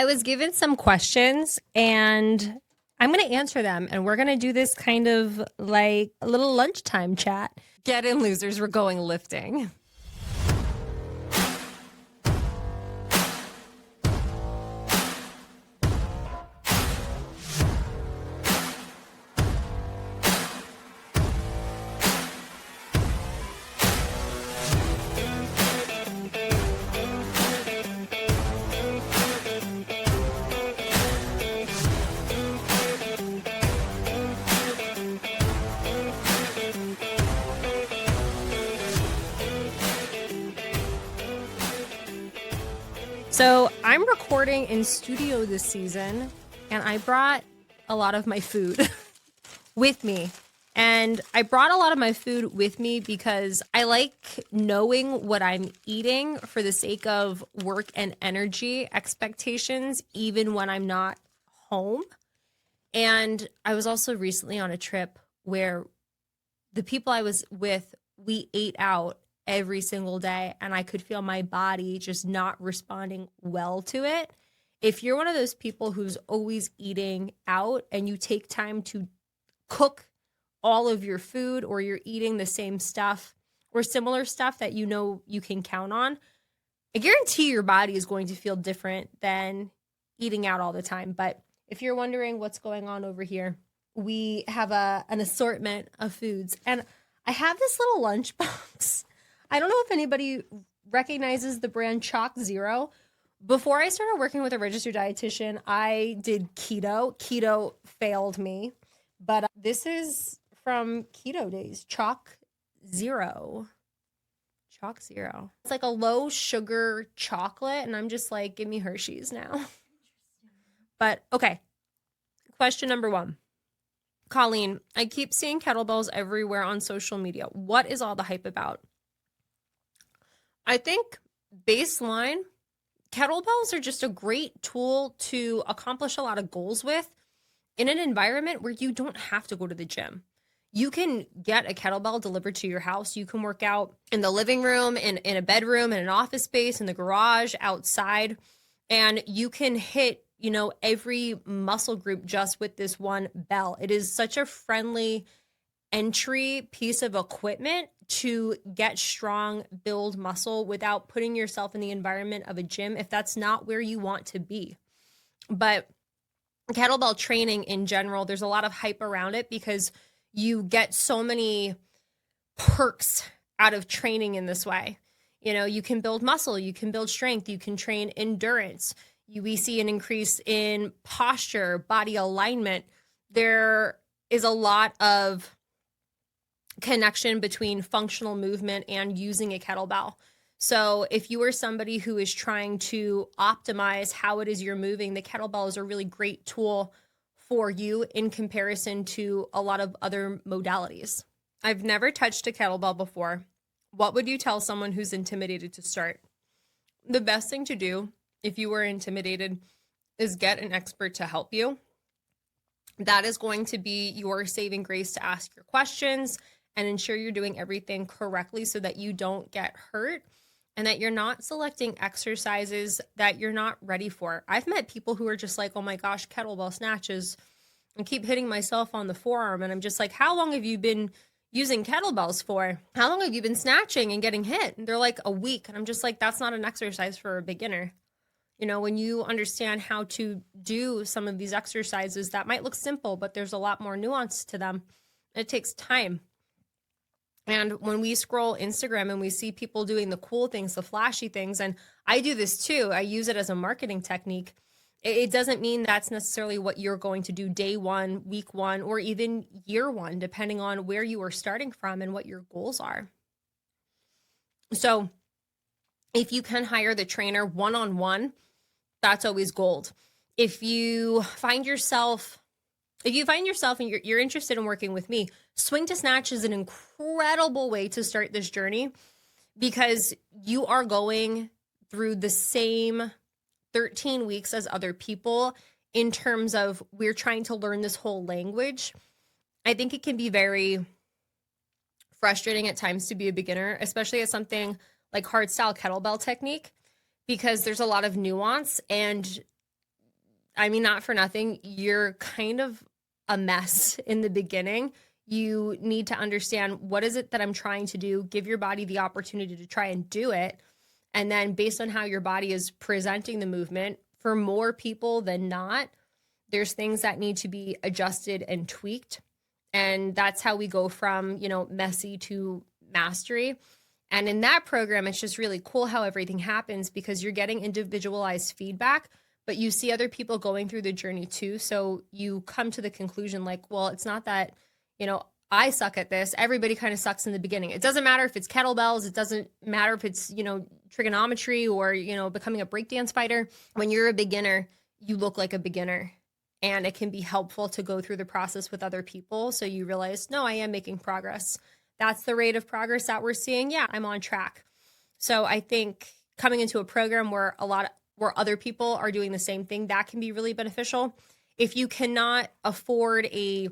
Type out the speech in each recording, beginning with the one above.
I was given some questions and I'm going to answer them. And we're going to do this kind of like a little lunchtime chat. Get in, losers. We're going lifting. So I'm recording in studio this season, and I brought a lot of my food with me. And I brought a lot of my food with me because I like knowing what I'm eating for the sake of work and energy expectations, even when I'm not home. And I was also recently on a trip where the people I was with, we ate out every single day, and I could feel my body just not responding well to it. If you're one of those people who's always eating out and you take time to cook all of your food, or you're eating the same stuff or similar stuff that you know you can count on, I guarantee your body is going to feel different than eating out all the time. But if you're wondering what's going on over here, we have an assortment of foods. And I have this little lunchbox. I don't know if anybody recognizes the brand CHOC Zero. Before I started working with a registered dietitian, I did keto. Keto failed me. But this is from keto days, CHOC Zero. CHOC Zero. It's like a low sugar chocolate, and I'm just like, give me Hershey's now. But okay, question number 1. Colleen, I keep seeing kettlebells everywhere on social media. What is all the hype about? I think baseline, kettlebells are just a great tool to accomplish a lot of goals with in an environment where you don't have to go to the gym. You can get a kettlebell delivered to your house. You can work out in the living room, in a bedroom, in an office space, in the garage, outside, and you can hit, every muscle group just with this one bell. It is such a friendly entry piece of equipment to get strong, build muscle without putting yourself in the environment of a gym if that's not where you want to be. But kettlebell training in general, there's a lot of hype around it because you get so many perks out of training in this way. You can build muscle, you can build strength, you can train endurance. We see an increase in posture, body alignment. There is a lot of connection between functional movement and using a kettlebell. So if you are somebody who is trying to optimize how it is you're moving, the kettlebell is a really great tool for you in comparison to a lot of other modalities. I've never touched a kettlebell before. What would you tell someone who's intimidated to start? The best thing to do if you are intimidated is get an expert to help you. That is going to be your saving grace to ask your questions and ensure you're doing everything correctly so that you don't get hurt and that you're not selecting exercises that you're not ready for. I've met people who are just like, oh my gosh, kettlebell snatches, and keep hitting myself on the forearm. And I'm just like, how long have you been using kettlebells for? How long have you been snatching and getting hit? And they're like, a week. And I'm just like, that's not an exercise for a beginner. When you understand how to do some of these exercises that might look simple, but there's a lot more nuance to them. It takes time. And when we scroll Instagram and we see people doing the cool things, the flashy things, and I do this too, I use it as a marketing technique. It doesn't mean that's necessarily what you're going to do day 1, week 1, or even year 1, depending on where you are starting from and what your goals are. So if you can hire the trainer one-on-one, that's always gold. If you find yourself and you're interested in working with me, swing to snatch is an incredible way to start this journey because you are going through the same 13 weeks as other people in terms of we're trying to learn this whole language. I think it can be very frustrating at times to be a beginner, especially at something like hard style kettlebell technique, because there's a lot of nuance and I mean, not for nothing, you're kind of a mess in the beginning. You need to understand, what is it that I'm trying to do? Give your body the opportunity to try and do it. And then based on how your body is presenting the movement, for more people than not, there's things that need to be adjusted and tweaked. And that's how we go from, messy to mastery. And in that program, it's just really cool how everything happens, because you're getting individualized feedback, but you see other people going through the journey too. So you come to the conclusion like, well, it's not that, I suck at this. Everybody kind of sucks in the beginning. It doesn't matter if it's kettlebells. It doesn't matter if it's, trigonometry or, becoming a breakdance fighter. When you're a beginner, you look like a beginner. And it can be helpful to go through the process with other people. So you realize, no, I am making progress. That's the rate of progress that we're seeing. Yeah, I'm on track. So I think coming into a program where where other people are doing the same thing, that can be really beneficial. If you cannot afford a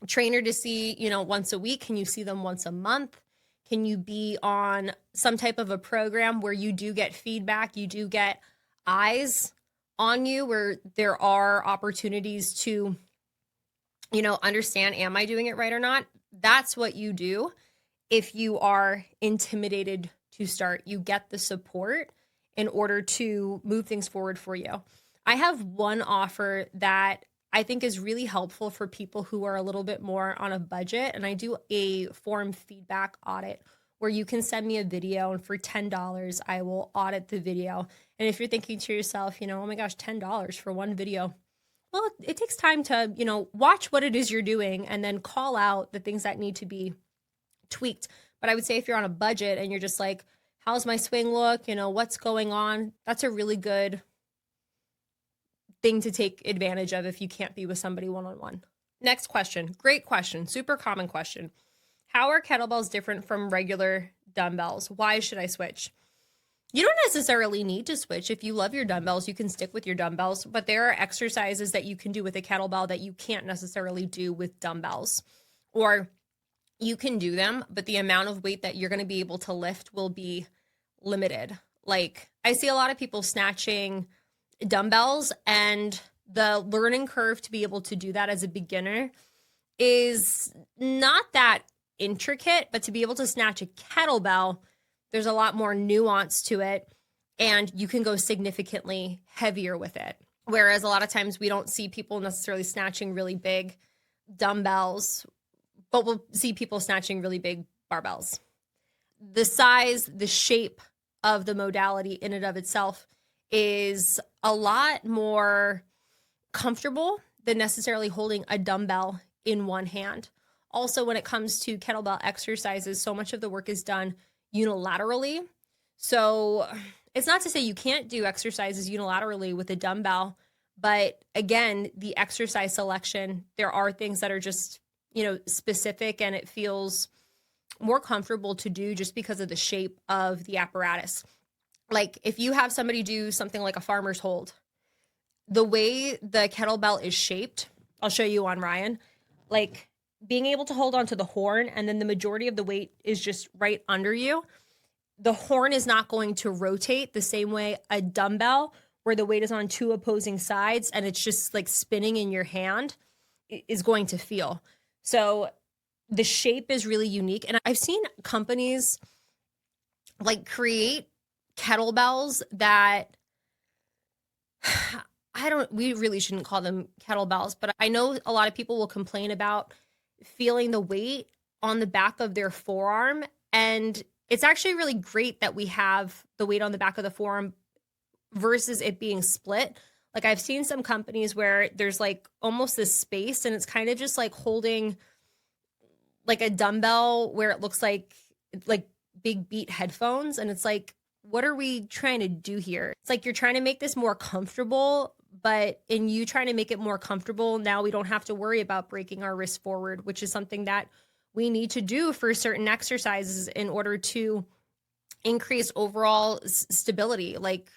trainer to see, once a week, can you see them once a month? Can you be on some type of a program where you do get feedback, you do get eyes on you, where there are opportunities to, understand, am I doing it right or not? That's what you do. If you are intimidated to start, you get the support in order to move things forward for you. I have one offer that I think is really helpful for people who are a little bit more on a budget. And I do a form feedback audit where you can send me a video, and for $10, I will audit the video. And if you're thinking to yourself, oh my gosh, $10 for one video. Well, it takes time to, watch what it is you're doing and then call out the things that need to be tweaked. But I would say if you're on a budget and you're just like, how's my swing look? What's going on? That's a really good thing to take advantage of if you can't be with somebody one-on-one. Next question. Great question. Super common question. How are kettlebells different from regular dumbbells? Why should I switch? You don't necessarily need to switch. If you love your dumbbells, you can stick with your dumbbells, but there are exercises that you can do with a kettlebell that you can't necessarily do with dumbbells. Or you can do them, but the amount of weight that you're going to be able to lift will be limited. Like, I see a lot of people snatching dumbbells, and the learning curve to be able to do that as a beginner is not that intricate, but to be able to snatch a kettlebell, there's a lot more nuance to it, and you can go significantly heavier with it. Whereas a lot of times we don't see people necessarily snatching really big dumbbells, but we'll see people snatching really big barbells. The size, the shape of the modality in and of itself is a lot more comfortable than necessarily holding a dumbbell in one hand. Also, when it comes to kettlebell exercises, so much of the work is done unilaterally. So it's not to say you can't do exercises unilaterally with a dumbbell, but again, the exercise selection, there are things that are just, specific, and it feels more comfortable to do just because of the shape of the apparatus. Like if you have somebody do something like a farmer's hold, the way the kettlebell is shaped, I'll show you on Ryan, like being able to hold onto the horn and then the majority of the weight is just right under you. The horn is not going to rotate the same way a dumbbell, where the weight is on two opposing sides and it's just like spinning in your hand, is going to feel. So the shape is really unique. And I've seen companies like create kettlebells that we really shouldn't call them kettlebells, but I know a lot of people will complain about feeling the weight on the back of their forearm. And it's actually really great that we have the weight on the back of the forearm versus it being split. Like I've seen some companies where there's like almost this space and it's kind of just like holding like a dumbbell where it looks like big beat headphones. And it's like, what are we trying to do here? It's like you're trying to make this more comfortable, but in you trying to make it more comfortable, now we don't have to worry about breaking our wrist forward, which is something that we need to do for certain exercises in order to increase overall stability, like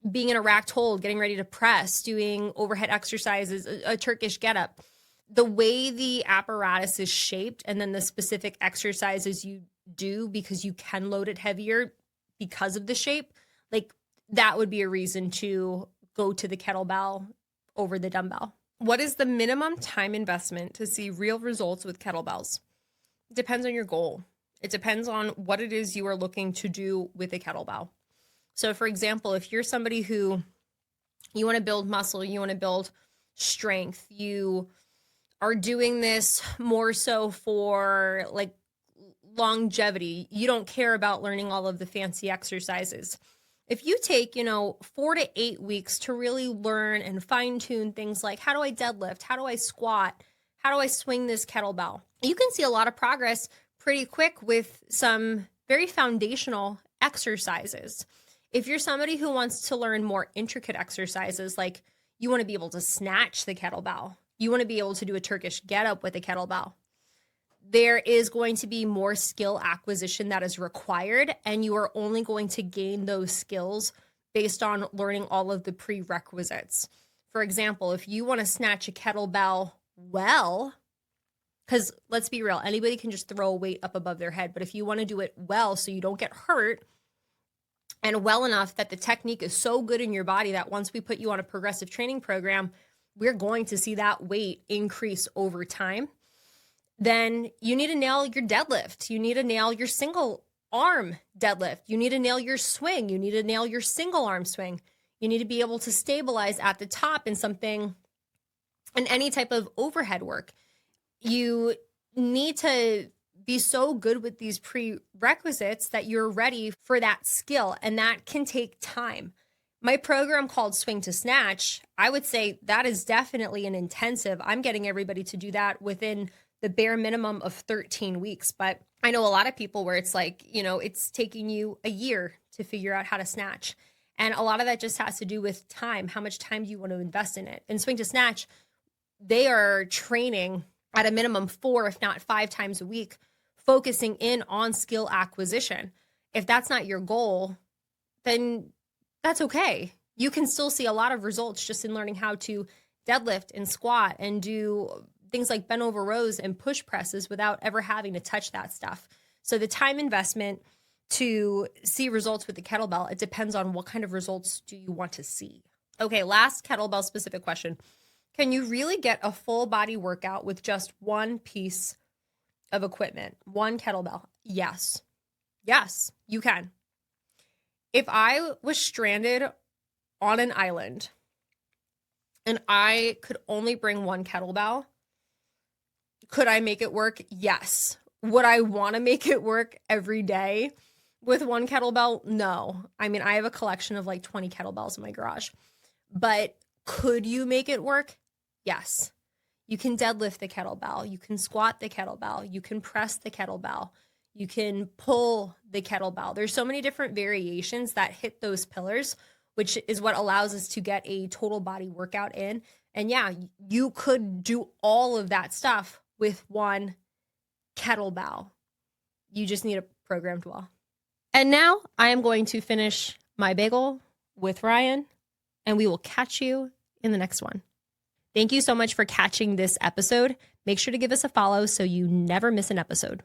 being in a racked hold, getting ready to press, doing overhead exercises, a Turkish getup. The way the apparatus is shaped and then the specific exercises you do because you can load it heavier because of the shape, like that would be a reason to go to the kettlebell over the dumbbell. What is the minimum time investment to see real results with kettlebells? It depends on your goal. It depends on what it is you are looking to do with a kettlebell. So for example, if you're somebody who you want to build muscle, you want to build strength, you are doing this more so for like longevity, you don't care about learning all of the fancy exercises. If you take, 4 to 8 weeks to really learn and fine tune things like how do I deadlift? How do I squat? How do I swing this kettlebell? You can see a lot of progress pretty quick with some very foundational exercises. If you're somebody who wants to learn more intricate exercises, like you want to be able to snatch the kettlebell, you want to be able to do a Turkish get up with a kettlebell, there is going to be more skill acquisition that is required, and you are only going to gain those skills based on learning all of the prerequisites. For example, if you want to snatch a kettlebell well, because let's be real, anybody can just throw a weight up above their head, but if you want to do it well so you don't get hurt, and well enough that the technique is so good in your body that once we put you on a progressive training program, we're going to see that weight increase over time, then you need to nail your deadlift. You need to nail your single arm deadlift. You need to nail your swing. You need to nail your single arm swing. You need to be able to stabilize at the top in any type of overhead work. You need to be so good with these prerequisites that you're ready for that skill, and that can take time. My program called Swing to Snatch, I would say that is definitely an intensive. I'm getting everybody to do that within the bare minimum of 13 weeks. But I know a lot of people where it's like, it's taking you a year to figure out how to snatch. And a lot of that just has to do with time. How much time do you want to invest in it? And Swing to Snatch, they are training at a minimum 4, if not 5 times a week, focusing in on skill acquisition. If that's not your goal, then that's okay. You can still see a lot of results just in learning how to deadlift and squat and do things like bent over rows and push presses without ever having to touch that stuff. So the time investment to see results with the kettlebell, it depends on what kind of results do you want to see. Okay, last kettlebell specific question. Can you really get a full body workout with just one piece of equipment, one kettlebell? Yes. Yes, you can. If I was stranded on an island and I could only bring one kettlebell, could I make it work? Yes. Would I want to make it work every day with one kettlebell? No. I mean, I have a collection of like 20 kettlebells in my garage. But could you make it work? Yes. You can deadlift the kettlebell. You can squat the kettlebell. You can press the kettlebell. You can pull the kettlebell. There's so many different variations that hit those pillars, which is what allows us to get a total body workout in. And yeah, you could do all of that stuff with one kettlebell. You just need it programmed well. And now I am going to finish my bagel with Ryan, and we will catch you in the next one. Thank you so much for catching this episode. Make sure to give us a follow so you never miss an episode.